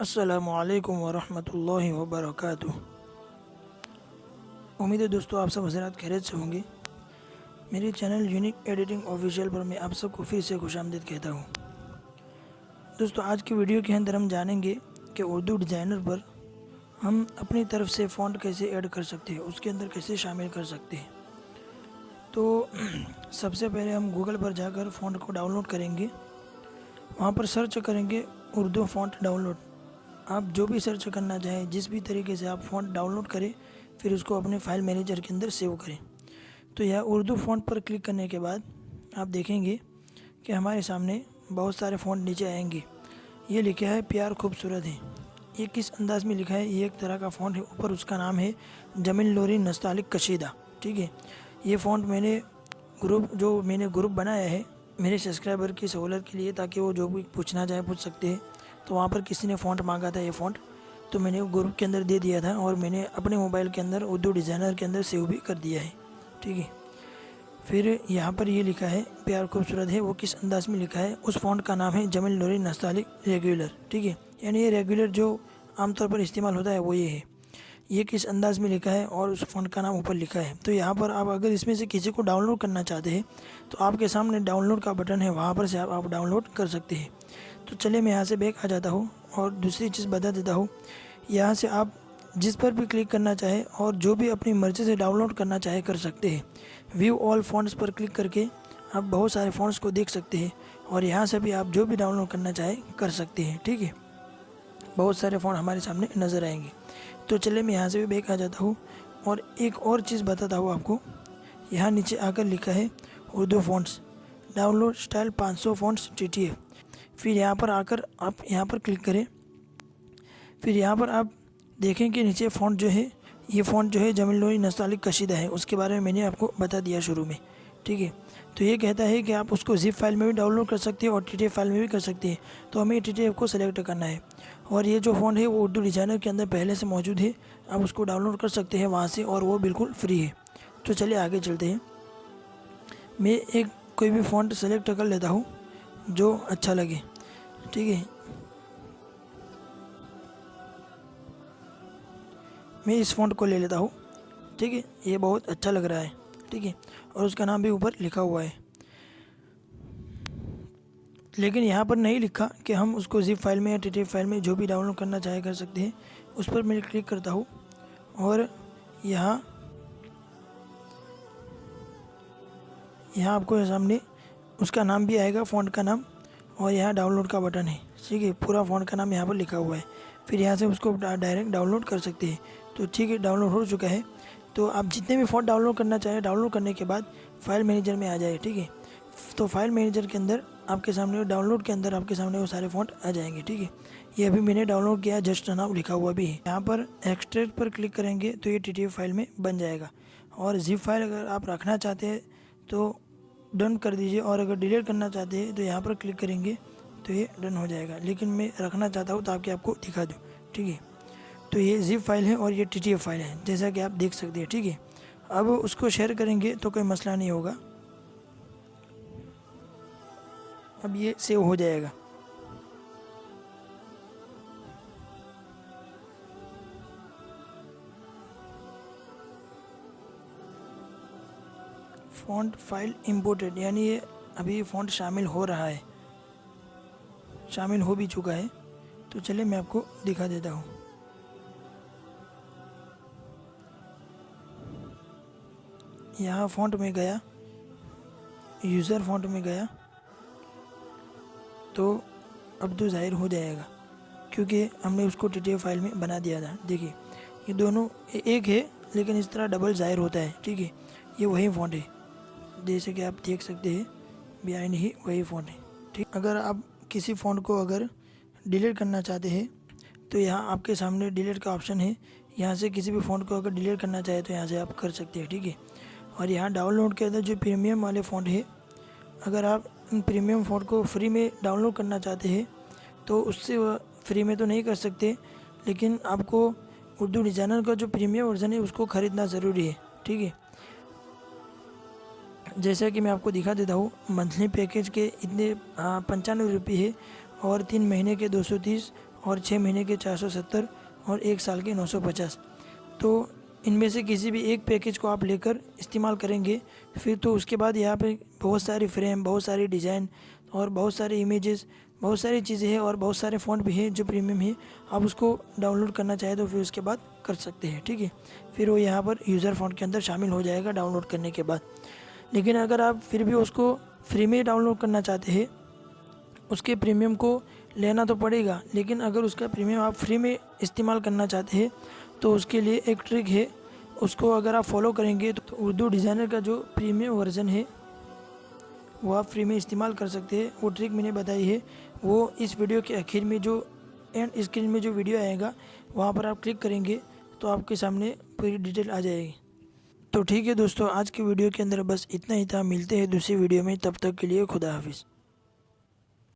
अस्सलामुअलैकुम वरहमतुल्लाहि वबरकातुह। उम्मीद है दोस्तों आप सब हज़रात खैरियत से होंगे। मेरे चैनल यूनिक एडिटिंग ऑफिशियल पर मैं आप सबको फिर से खुशामदीद कहता हूँ। दोस्तों आज की वीडियो के अंदर हम जानेंगे कि उर्दू डिज़ाइनर पर हम अपनी तरफ से फ़ॉन्ट कैसे ऐड कर सकते हैं, उसके अंदर कैसे शामिल कर सकते हैं। तो सबसे पहले हम गूगल पर जाकर फ़ॉन्ट को डाउनलोड करेंगे। वहाँ पर सर्च करेंगे उर्दू फ़ॉन्ट डाउनलोड। आप जो भी सर्च करना चाहें, जिस भी तरीके से आप फ़ॉन्ट डाउनलोड करें, फिर उसको अपने फ़ाइल मैनेजर के अंदर सेव करें। तो यह उर्दू फ़ॉन्ट पर क्लिक करने के बाद आप देखेंगे कि हमारे सामने बहुत सारे फ़ॉन्ट नीचे आएंगे। ये लिखा है प्यार खूबसूरत है। ये किस अंदाज़ में लिखा है, ये एक तरह का फ़ॉन्ट है। ऊपर उसका नाम है जमील नूरी नस्तालिक कशीदा। ठीक है, ये फ़ॉन्ट मैंने ग्रुप बनाया है मेरे सब्सक्राइबर की सहूलत के लिए, ताकि वो जो भी पूछना चाहे पूछ सकते हैं। तो वहाँ पर किसी ने फ़ॉन्ट मांगा था, ये फ़ॉन्ट तो मैंने ग्रुप के अंदर दे दिया था और मैंने अपने मोबाइल के अंदर उर्दू डिज़ाइनर के अंदर सेव भी कर दिया है। ठीक है, फिर यहाँ पर ये लिखा है प्यार खूबसूरत है, वो किस अंदाज़ में लिखा है, उस फ़ॉन्ट का नाम है जमील नूरी नस्तालिक रेगुलर। ठीक है, यानी ये रेगुलर जो आमतौर पर इस्तेमाल होता है वो ये है। ये किस अंदाज़ में लिखा है और उस फ़ॉन्ट का नाम ऊपर लिखा है। तो यहाँ पर आप अगर इसमें से किसी को डाउनलोड करना चाहते हैं तो आपके सामने डाउनलोड का बटन है, वहाँ पर से आप डाउनलोड कर सकते हैं। तो चलिए मैं यहाँ से बैक आ जाता हूँ और दूसरी चीज़ बता देता हूँ। यहाँ से आप जिस पर भी क्लिक करना चाहे और जो भी अपनी मर्ज़ी से डाउनलोड करना चाहे कर सकते हैं। व्यू ऑल फ़ॉन्ट्स पर क्लिक करके आप बहुत सारे फ़ॉन्ट्स को देख सकते हैं और यहाँ से भी आप जो भी डाउनलोड करना चाहे कर सकते हैं। ठीक है, बहुत सारे फ़ॉन्ट हमारे सामने नज़र आएंगे। तो चलिए मैं यहाँ से भी बैक आ जाता हूँ और एक और चीज़ बताता हूँ आपको। यहाँ नीचे आकर लिखा है Urdu fonts download style 500 fonts TTF। फिर यहाँ पर आकर आप यहाँ पर क्लिक करें। फिर यहाँ पर आप देखें कि नीचे फ़ॉन्ट जो है, ये फ़ॉन्ट जो है जमील नूरी नस्तालिक कशीदा है। उसके बारे में मैंने आपको बता दिया शुरू में। ठीक है, तो ये कहता है कि आप उसको ज़िप फाइल में भी डाउनलोड कर सकते हैं और TTF फाइल में भी कर सकते हैं। तो हमें TTF को सेलेक्ट करना है और ये जो फ़ॉन्ट है वो उर्दू डिज़ाइनर के अंदर पहले से मौजूद है। आप उसको डाउनलोड कर सकते हैं वहाँ से और वो बिल्कुल फ्री है। तो चलिए आगे चलते हैं। मैं एक कोई भी फ़ॉन्ट सेलेक्ट कर लेता हूँ जो अच्छा लगे। ठीक है, मैं इस फ़ॉन्ट को ले लेता हूँ। ठीक है, ये बहुत अच्छा लग रहा है। ठीक है, और उसका नाम भी ऊपर लिखा हुआ है, लेकिन यहाँ पर नहीं लिखा कि हम उसको ज़िप फाइल में या TTF फाइल में जो भी डाउनलोड करना चाहे कर सकते हैं। उस पर मैं क्लिक करता हूँ और यहाँ आपको सामने उसका नाम भी आएगा, फ़ॉन्ट का नाम, और यहाँ डाउनलोड का बटन है। ठीक है, पूरा फ़ॉन्ट का नाम यहाँ पर लिखा हुआ है। फिर यहाँ से उसको डायरेक्ट डाउनलोड कर सकते हैं। तो ठीक है, डाउनलोड हो चुका है। तो आप जितने भी फ़ॉन्ट डाउनलोड करना चाहें, डाउनलोड करने के बाद फाइल मैनेजर में आ जाए। ठीक है, तो फाइल मैनेजर के अंदर आपके सामने डाउनलोड के अंदर आपके सामने वो सारे फ़ॉन्ट आ जाएंगे। ठीक है, ये अभी मैंने डाउनलोड किया, जस्ट नाउ लिखा हुआ भी है। यहाँ पर एक्सट्रैक्ट पर क्लिक करेंगे तो ये TTF फाइल में बन जाएगा। और ज़िप फाइल अगर आप रखना चाहते हैं तो डन कर दीजिए, और अगर डिलीट करना चाहते हैं तो यहाँ पर क्लिक करेंगे तो ये डन हो जाएगा। लेकिन मैं रखना चाहता हूँ ताकि आपको दिखा दूँ। ठीक है, तो ये ज़िप फाइल है और ये TTF फाइल है, जैसा कि आप देख सकते हैं। ठीक है, अब उसको शेयर करेंगे तो कोई मसला नहीं होगा। अब ये सेव हो जाएगा। फ़ॉन्ट फाइल इंपोर्टेड, यानी ये अभी फ़ॉन्ट शामिल हो रहा है, शामिल हो भी चुका है। तो चलिए मैं आपको दिखा देता हूँ। यहाँ फ़ॉन्ट में गया, यूज़र फ़ॉन्ट में गया तो अब तो ज़ाहिर हो जाएगा, क्योंकि हमने उसको TTF फाइल में बना दिया था। देखिए ये दोनों एक है, लेकिन इस तरह डबल ज़ाहिर होता है। ठीक है, ये वही फ़ॉन्ट है, जैसे कि आप देख सकते हैं बिहाइंड ही वही फ़ॉन्ट है। ठीक, अगर आप किसी फ़ॉन्ट को अगर डिलीट करना चाहते हैं तो यहाँ आपके सामने डिलीट का ऑप्शन है। यहाँ से किसी भी फ़ॉन्ट को अगर डिलीट करना चाहे तो यहाँ से आप कर सकते हैं। ठीक है, और यहाँ डाउनलोड के अंदर जो प्रीमियम वाले फ़ॉन्ट है, अगर आप इन प्रीमियम फ़ॉन्ट को फ्री में डाउनलोड करना चाहते हैं तो उससे फ्री में तो नहीं कर सकते, लेकिन आपको उर्दू डिज़ाइनर का जो प्रीमियम वर्जन है उसको ख़रीदना ज़रूरी है। ठीक है, जैसा कि मैं आपको दिखा देता हूँ, मंथली पैकेज के इतने 95 रुपये है और 3 महीने के 230 और 6 महीने के 470 और 1 साल के 950। तो इनमें से किसी भी एक पैकेज को आप लेकर इस्तेमाल करेंगे फिर तो उसके बाद यहाँ पे बहुत सारी फ्रेम, बहुत सारी डिज़ाइन और बहुत सारे इमेजेस, बहुत सारी चीज़ें हैं और बहुत सारे फ़ॉन्ट भी हैं जो प्रीमियम है। आप उसको डाउनलोड करना चाहे तो फिर उसके बाद कर सकते हैं, ठीक है। फिर वो यहाँ पर यूज़र फ़ॉन्ट के अंदर शामिल हो जाएगा डाउनलोड करने के बाद। लेकिन अगर आप फिर भी उसको फ्री में डाउनलोड करना चाहते हैं, उसके प्रीमियम को लेना तो पड़ेगा, लेकिन अगर उसका प्रीमियम आप फ्री में इस्तेमाल करना चाहते हैं तो उसके लिए एक ट्रिक है। उसको अगर आप फॉलो करेंगे तो उर्दू डिज़ाइनर का जो प्रीमियम वर्ज़न है वो आप फ्री में इस्तेमाल कर सकते हैं। वो ट्रिक मैंने बताई है, वो इस वीडियो के आखिर में जो एंड स्क्रीन में जो वीडियो आएगा वहाँ पर आप क्लिक करेंगे तो आपके सामने पूरी डिटेल आ जाएगी। तो ठीक है दोस्तों, आज की वीडियो के अंदर बस इतना ही था। मिलते हैं दूसरी वीडियो में, तब तक के लिए खुदा हाफिज़।